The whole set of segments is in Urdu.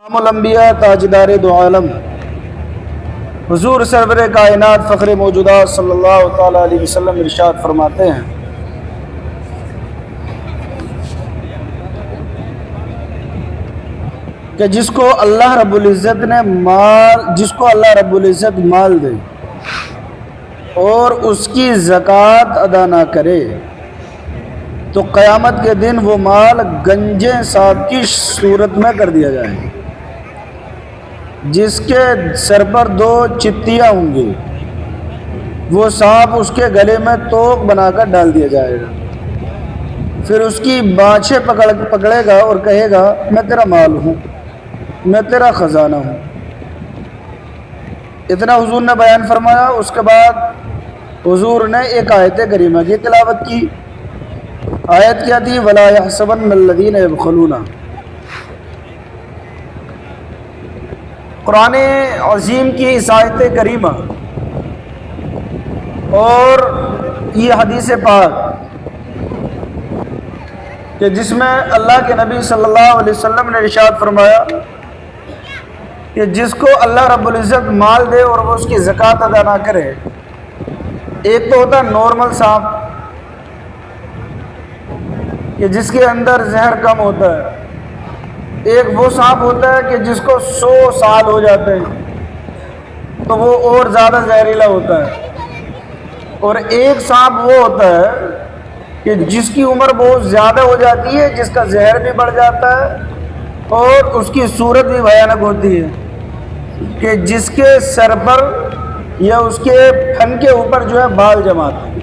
الانبیاء تاجدار دو عالم حضور سرور کائنات فخر موجودات صلی اللہ تعالیٰ علیہ وسلم ارشاد فرماتے ہیں کہ جس کو اللہ رب العزت مال دے اور اس کی زکوٰۃ ادا نہ کرے تو قیامت کے دن وہ مال گنجے سانپ کی صورت میں کر دیا جائے جس کے سر پر 2 چتیاں ہوں گی۔ وہ سانپ اس کے گلے میں توق بنا کر ڈال دیا جائے گا، پھر اس کی بانچھیں پکڑے گا اور کہے گا میں تیرا مال ہوں، میں تیرا خزانہ ہوں۔ اتنا حضور نے بیان فرمایا۔ اس کے بعد حضور نے ایک آیت کریمہ کی تلاوت کی۔ آیت کیا تھی؟ وَلَا يَحْسَبَنَّ الَّذِينَ يَبْخَلُونَ۔ قرآن عظیم کی اس آیت کریمہ اور یہ حدیث پاک کہ جس میں اللہ کے نبی صلی اللہ علیہ وسلم نے ارشاد فرمایا کہ جس کو اللہ رب العزت مال دے اور وہ اس کی زکوٰۃ ادا نہ کرے، ایک تو ہوتا ہے نارمل سانپ کہ جس کے اندر زہر کم ہوتا ہے، ایک وہ سانپ ہوتا ہے کہ جس کو 100 سال ہو جاتے ہیں تو وہ اور زیادہ زہریلا ہوتا ہے، اور ایک سانپ وہ ہوتا ہے کہ جس کی عمر بہت زیادہ ہو جاتی ہے، جس کا زہر بھی بڑھ جاتا ہے اور اس کی صورت بھی بھیانک ہوتی ہے کہ جس کے سر پر یا اس کے پھن کے اوپر جو ہے بال جماتے ہیں۔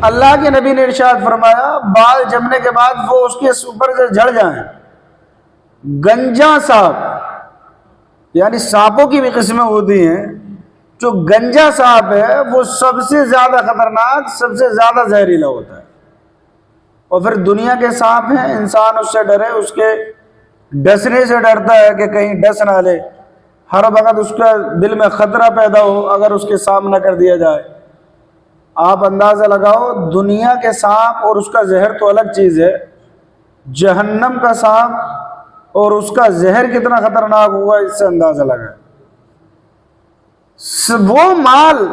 اللہ کے نبی نے ارشاد فرمایا بال جمنے کے بعد وہ اس کے اوپر سے جھڑ جائیں۔ گنجا سانپ یعنی سانپوں کی بھی قسمیں ہوتی ہیں، جو گنجا سانپ ہے وہ سب سے زیادہ خطرناک، سب سے زیادہ زہریلا ہوتا ہے۔ اور پھر دنیا کے سانپ ہیں، انسان اس سے ڈرے، اس کے ڈسنے سے ڈرتا ہے کہ کہیں ڈس نہ لے، ہر وقت اس کا دل میں خطرہ پیدا ہو اگر اس کے سامنا کر دیا جائے۔ آپ اندازہ لگاؤ دنیا کے سانپ اور اس کا زہر تو الگ چیز ہے، جہنم کا سانپ اور اس کا زہر کتنا خطرناک ہوگا اس سے اندازہ لگائے۔ وہ مال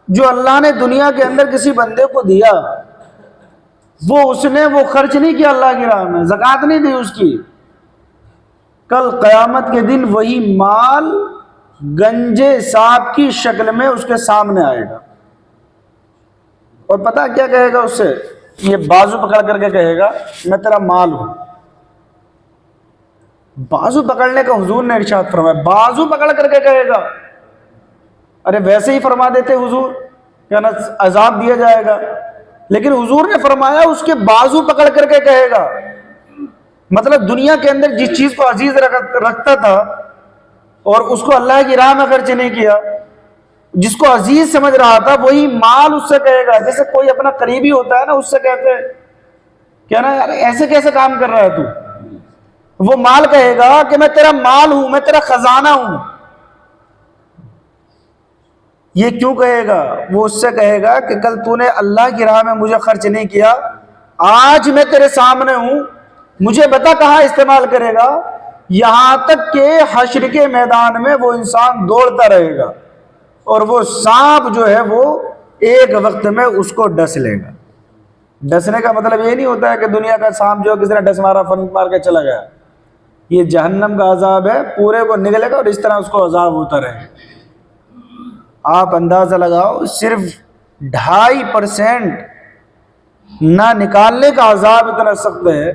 جو اللہ نے دنیا کے اندر کسی بندے کو دیا، اس نے خرچ نہیں کیا اللہ کی راہ میں، زکوٰۃ نہیں دی اس کی، کل قیامت کے دن وہی مال گنجے سانپ کی شکل میں اس کے سامنے آئے گا، اور پتہ کیا کہے گا اس سے؟ یہ بازو پکڑ کر کے کہے گا میں تیرا مال ہوں۔ بازو پکڑنے کا حضور نے ارشاد فرمایا، بازو پکڑ کر کے کہے گا۔ ارے ویسے ہی فرما دیتے حضور کہ نا عذاب دیا جائے گا، لیکن حضور نے فرمایا اس کے بازو پکڑ کر کے کہے گا، مطلب دنیا کے اندر جس چیز کو عزیز رکھتا تھا اور اس کو اللہ کی راہ میں خرچ نہیں کیا، جس کو عزیز سمجھ رہا تھا، وہی مال اس سے کہے گا۔ جیسے کوئی اپنا قریبی ہوتا ہے نا، اس سے کہتے ہیں کیا نا یار ایسے کیسے کام کر رہا ہے تو، وہ مال کہے گا کہ میں تیرا مال ہوں، میں تیرا خزانہ ہوں۔ یہ کیوں کہے گا؟ وہ اس سے کہے گا کہ کل تو نے اللہ کی راہ میں مجھے خرچ نہیں کیا، آج میں تیرے سامنے ہوں، مجھے بتا کہاں استعمال کرے گا؟ یہاں تک کہ حشر کے میدان میں وہ انسان دوڑتا رہے گا اور وہ سانپ جو ہے وہ ایک وقت میں اس کو ڈس لے گا۔ ڈسنے کا مطلب یہ نہیں ہوتا ہے کہ دنیا کا سانپ جو کسی نے ڈس مارا فن مار کے چلا گیا، یہ جہنم کا عذاب ہے، پورے کو نگلے گا اور اس طرح اس کو عذاب ہوتا رہے۔ آپ اندازہ لگاؤ صرف 2.5% نہ نکالنے کا عذاب اتنا سخت ہے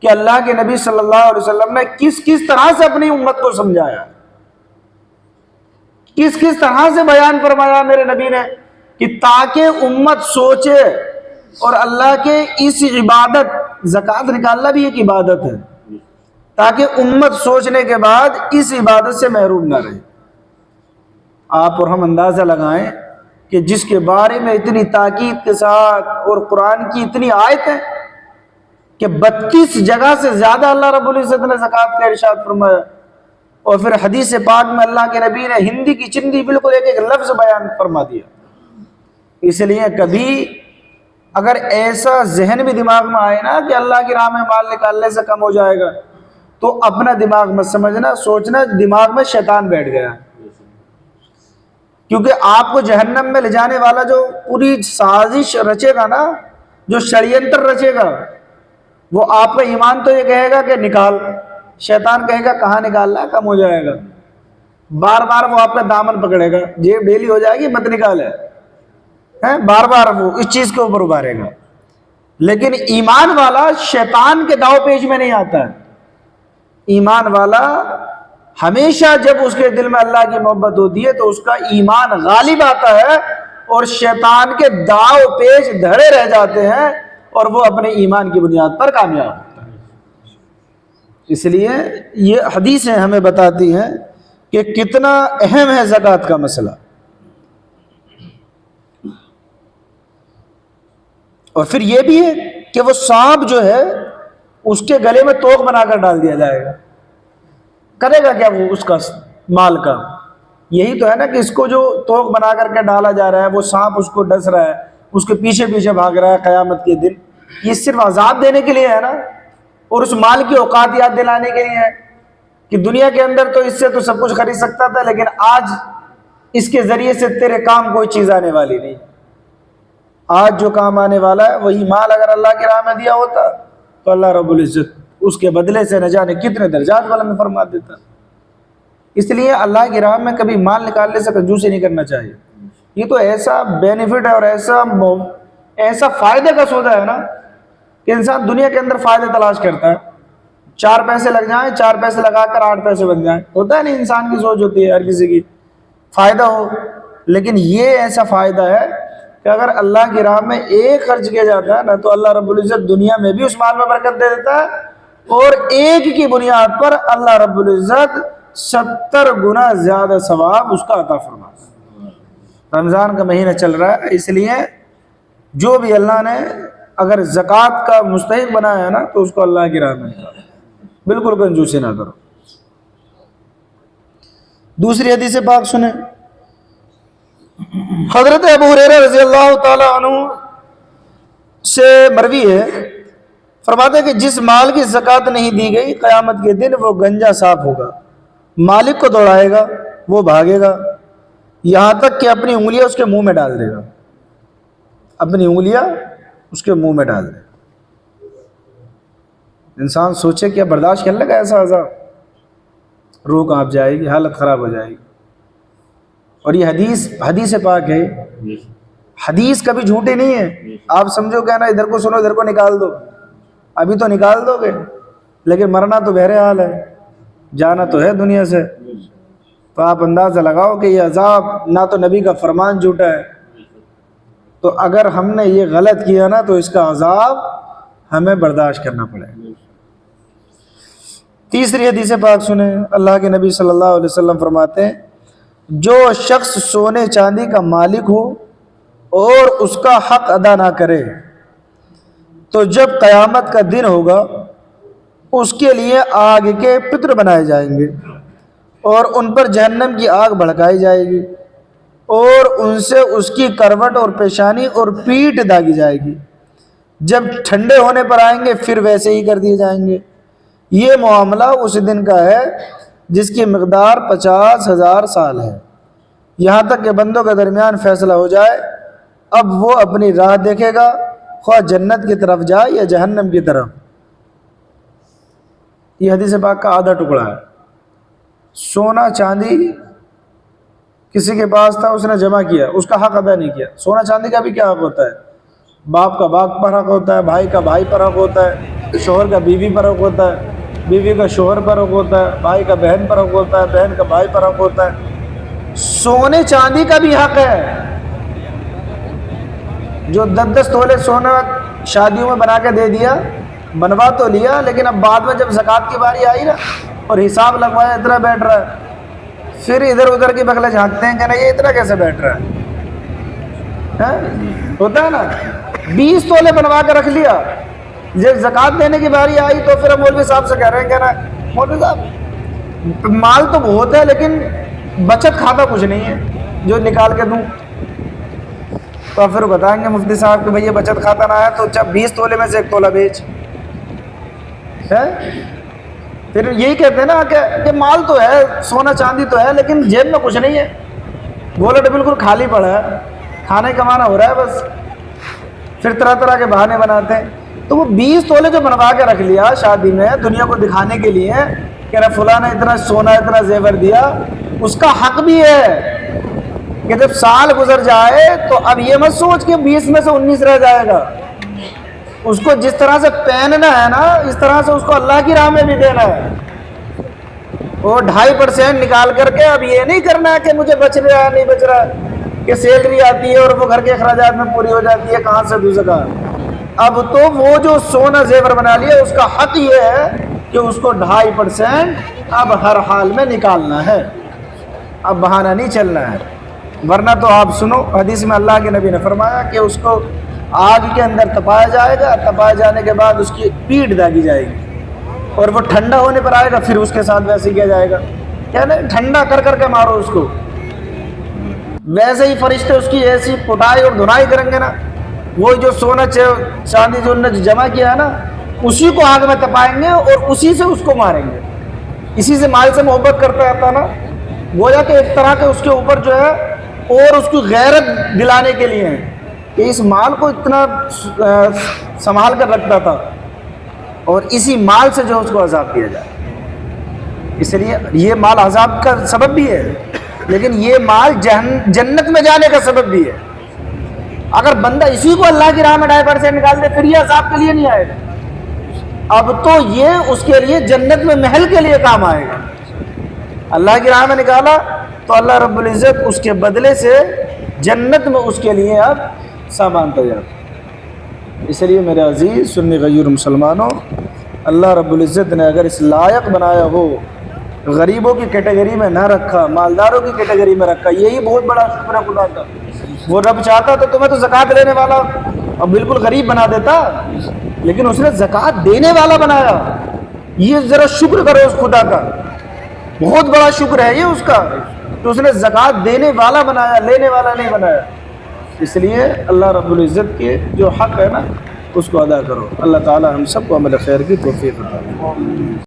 کہ اللہ کے نبی صلی اللہ علیہ وسلم نے کس طرح سے اپنی امت کو سمجھایا، کس طرح سے بیان فرمایا میرے نبی نے کہ تاکہ امت سوچے اور اللہ کے اس عبادت، زکوٰۃ نکالنا بھی ایک عبادت ہے، تاکہ امت سوچنے کے بعد اس عبادت سے محروم نہ رہے۔ آپ اور ہم اندازہ لگائیں کہ جس کے بارے میں اتنی تاکید کے ساتھ اور قرآن کی اتنی آیت ہے کہ 32 جگہ سے زیادہ اللہ رب العزت نے زکوٰۃ کا ارشاد فرمایا، اور پھر حدیث پاک میں اللہ کے نبی نے ہندی کی چندی بالکل ایک لفظ بیان فرما دیا۔ اس لیے کبھی اگر ایسا ذہن بھی دماغ میں آئے نا کہ اللہ کی راہ میں مال نکالنے سے کم ہو جائے گا، تو اپنا دماغ میں سمجھنا، سوچنا دماغ میں شیطان بیٹھ گیا، کیونکہ آپ کو جہنم میں لے جانے والا جو پوری سازش رچے گا نا، جو شڑینتر رچے گا، وہ آپ کا ایمان تو یہ کہے گا کہ نکال، شیطان کہے گا کہاں نکالنا، کم ہو جائے گا، بار بار وہ آپ کا دامن پکڑے گا، جیب ڈھیلی ہو جائے گی مت نکالے، بار بار وہ اس چیز کے اوپر ابھارے گا۔ لیکن ایمان والا شیطان کے داؤ پیچ میں نہیں آتا ہے، ایمان والا ہمیشہ جب اس کے دل میں اللہ کی محبت ہوتی ہے تو اس کا ایمان غالب آتا ہے اور شیطان کے داؤ پیچ دھڑے رہ جاتے ہیں اور وہ اپنے ایمان کی بنیاد پر کامیاب ہوتا ہے۔ اس لیے یہ حدیثیں ہمیں بتاتی ہیں کہ کتنا اہم ہے زکوٰۃ کا مسئلہ۔ اور پھر یہ بھی ہے کہ وہ سانپ جو ہے اس کے گلے میں توق بنا کر ڈال دیا جائے گا، کرے گا کیا وہ اس کا مال کا؟ یہی تو ہے نا کہ اس کو جو توق بنا کر کے ڈالا جا رہا ہے، وہ سانپ اس کو ڈس رہا ہے، اس کے پیچھے پیچھے بھاگ رہا ہے قیامت کے دن، یہ صرف عذاب دینے کے لیے ہے نا، اور اس مال کی اوقات یاد دلانے کے لیے ہے کہ دنیا کے اندر تو اس سے تو سب کچھ خرید سکتا تھا، لیکن آج اس کے ذریعے سے تیرے کام کوئی چیز آنے والی نہیں۔ آج جو کام آنے والا ہے وہی مال اگر اللہ کی راہ میں دیا ہوتا تو اللہ رب العزت اس کے بدلے سے نہ جانے کتنے درجات بلند فرما دیتا۔ اس لیے اللہ کی راہ میں کبھی مال نکالنے سے کنجوسی نہیں کرنا چاہیے، یہ تو ایسا بینیفٹ ہے اور ایسا فائدے کا سودا ہے نا کہ انسان دنیا کے اندر فائدے تلاش کرتا ہے، 4 پیسے لگ جائیں، 4 پیسے لگا کر 8 پیسے بن جائیں، ہوتا ہے نہیں، انسان کی سوچ ہوتی ہے ہر کسی کی، فائدہ ہو۔ لیکن یہ ایسا فائدہ ہے کہ اگر اللہ کی راہ میں ایک خرچ کیا جاتا ہے نا تو اللہ رب العزت دنیا میں بھی اس مال میں برکت دے دیتا ہے، اور ایک کی بنیاد پر اللہ رب العزت 70 گنا زیادہ ثواب اس کا عطا فرماتا ہے۔ رمضان کا مہینہ چل رہا ہے، اس لیے جو بھی اللہ نے اگر زکوٰۃ کا مستحق بنایا ہے نا تو اس کو اللہ کی راہ میں نکالو، بالکل کنجوسی نہ کرو۔ دوسری حدیث پاک سنیں، حضرت ابو ہریرہ رضی اللہ تعالی عنہ سے مروی ہے، فرماتے ہیں کہ جس مال کی زکوٰۃ نہیں دی گئی قیامت کے دن وہ گنجا صاف ہوگا، مالک کو دوڑائے گا، وہ بھاگے گا یہاں تک کہ اپنی انگلیاں اس کے منہ میں ڈال دے گا، اپنی انگلیاں اس کے منہ میں ڈال دے گا۔ انسان سوچے کیا برداشت کر لے گا ایسا عذاب، روح کانپ جائے گی، حالت خراب ہو جائے گی۔ اور یہ حدیث پاک ہے، حدیث کبھی جھوٹی نہیں ہے۔ آپ سمجھو کیا نا ادھر کو سنو ادھر کو نکال دو، ابھی تو نکال دو گے لیکن مرنا تو بہرحال ہے، جانا تو ہے دنیا سے۔ تو آپ اندازہ لگاؤ کہ یہ عذاب نہ تو نبی کا فرمان جھوٹا ہے، تو اگر ہم نے یہ غلط کیا نا تو اس کا عذاب ہمیں برداشت کرنا پڑے گا۔ تیسری حدیث پاک سنیں، اللہ کے نبی صلی اللہ علیہ وسلم فرماتے ہیں جو شخص سونے چاندی کا مالک ہو اور اس کا حق ادا نہ کرے تو جب قیامت کا دن ہوگا اس کے لیے آگ کے پتر بنائے جائیں گے اور ان پر جہنم کی آگ بھڑکائی جائے گی اور ان سے اس کی کروٹ اور پیشانی اور پیٹھ داغی جائے گی، جب ٹھنڈے ہونے پر آئیں گے پھر ویسے ہی کر دیے جائیں گے۔ یہ معاملہ اس دن کا ہے جس کی مقدار 50,000 سال ہے، یہاں تک کہ بندوں کے درمیان فیصلہ ہو جائے، اب وہ اپنی راہ دیکھے گا، خواہ جنت کی طرف جائے یا جہنم کی طرف۔ یہ حدیث پاک کا آدھا ٹکڑا ہے۔ سونا چاندی کسی کے پاس تھا، اس نے جمع کیا، اس کا حق ادا نہیں کیا۔ سونا چاندی کا بھی کیا حق ہوتا ہے؟ باپ کا باپ پر حق ہوتا ہے، بھائی کا بھائی پر حق ہوتا ہے، شوہر کا بیوی پر حق ہوتا ہے، بیوی کا شوہر پر حق ہوتا ہے، بھائی کا بہن پر حق ہوتا ہے، بہن کا بھائی پر حق ہوتا ہے۔ سونے چاندی کا بھی حق ہے۔ جو 10 تولے سونا شادیوں میں بنا کے دے دیا، بنوا تو لیا، لیکن اب بعد میں جب زکوٰۃ کی باری آئی نا اور حساب لگوایا اتنا بیٹھ رہا ہے، پھر ادھر ادھر کی بغلیں جھانکتے ہیں کہ نا یہ اتنا کیسے بیٹھ رہا ہے؟ ہوتا ہے نا، 20 تولے بنوا کے رکھ لیا، جب زکوٰۃ دینے کی باری آئی تو پھر مولوی صاحب سے کہہ رہے ہیں کہ نا مولوی صاحب مال تو بہت ہے لیکن بچت کھاتا کچھ نہیں ہے جو نکال کے دوں۔ تو پھر بتائیں گے مفتی صاحب کہ بھئی یہ بچت کھاتا نہ ہے تو 20 تولے میں سے 1 تولہ بیچ ہے، پھر یہی کہتے ہیں نا کہ مال تو ہے، سونا چاندی تو ہے، لیکن جیب میں کچھ نہیں ہے، گولٹ بالکل خالی پڑا ہے، کھانے کمانا ہو رہا ہے بس، پھر طرح طرح کے بہانے بناتے ہیں۔ تو وہ 20 تولے جو بنوا کے رکھ لیا شادی میں دنیا کو دکھانے کے لیے کہ نا فلاں نے اتنا سونا اتنا زیور دیا، اس کا حق بھی ہے کہ جب سال گزر جائے تو اب یہ مت سوچ کہ 20 میں سے 19 رہ جائے گا، اس کو جس طرح سے پہننا ہے نا اس طرح سے اس کو اللہ کی راہ میں بھی دینا ہے۔ وہ 2.5% نکال کر کے اب یہ نہیں کرنا ہے کہ مجھے بچ رہا ہے نہیں بچ رہا ہے، کہ سیلری آتی ہے اور وہ گھر کے اخراجات میں پوری ہو جاتی ہے، کہاں سے دوں زکات۔ اب تو وہ جو سونا زیور بنا لیا اس کا حق یہ ہے کہ اس کو 2.5% اب ہر حال میں نکالنا ہے، اب بہانہ نہیں چلنا ہے۔ ورنہ تو آپ سنو، حدیث میں اللہ کے نبی نے فرمایا کہ اس کو آگ کے اندر تپایا جائے گا، تپائے جانے کے بعد اس کی پیٹھ داغی جائے گی، اور وہ ٹھنڈا ہونے پر آئے گا پھر اس کے ساتھ ویسے کیا جائے گا، کیا نہیں ٹھنڈا کر کر کے مارو اس کو، ویسے ہی فرشتے اس کی ایسی پٹائی اور دھنائی کریں گے نا، وہ جو سونا چاندی جو انہوں نے جمع کیا ہے نا اسی کو آگ میں تپائیں گے اور اسی سے اس کو ماریں گے۔ اسی سے مال سے محبت کرتا رہتا نا، گویا کہ ایک طرح کے اس کے اوپر جو ہے اور اس کو غیرت دلانے کے لیے ہیں کہ اس مال کو اتنا سنبھال کر رکھتا تھا، اور اسی مال سے جو اس کو عذاب دیا جائے۔ اس لیے یہ مال عذاب کا سبب بھی ہے، لیکن یہ مال جنت میں جانے کا سبب بھی ہے۔ اگر بندہ اسی کو اللہ کی راہ میں 2.5% نکال دے پھر یہ عذاب کے لیے نہیں آئے گا، اب تو یہ اس کے لیے جنت میں محل کے لیے کام آئے گا۔ اللہ کی راہ میں نکالا تو اللہ رب العزت اس کے بدلے سے جنت میں اس کے لیے اب سامان تیار۔ اس لیے میرے عزیز سنی غیور مسلمانوں، اللہ رب العزت نے اگر اس لائق بنایا ہو، غریبوں کی کیٹیگری میں نہ رکھا، مالداروں کی کیٹیگری میں رکھا، یہی بہت بڑا شکر ہے خدا کا۔ وہ رب چاہتا تو تمہیں تو زکوٰۃ لینے والا اور بالکل غریب بنا دیتا، لیکن اس نے زکوٰۃ دینے والا بنایا۔ یہ ذرا شکر کرو اس خدا کا، بہت بڑا شکر ہے یہ اس کا، تو اس نے زکوٰۃ دینے والا بنایا، لینے والا نہیں بنایا۔ اس لیے اللہ رب العزت کے جو حق ہے نا اس کو ادا کرو۔ اللہ تعالی ہم سب کو عمل خیر کی توفیق عطا فرمائے۔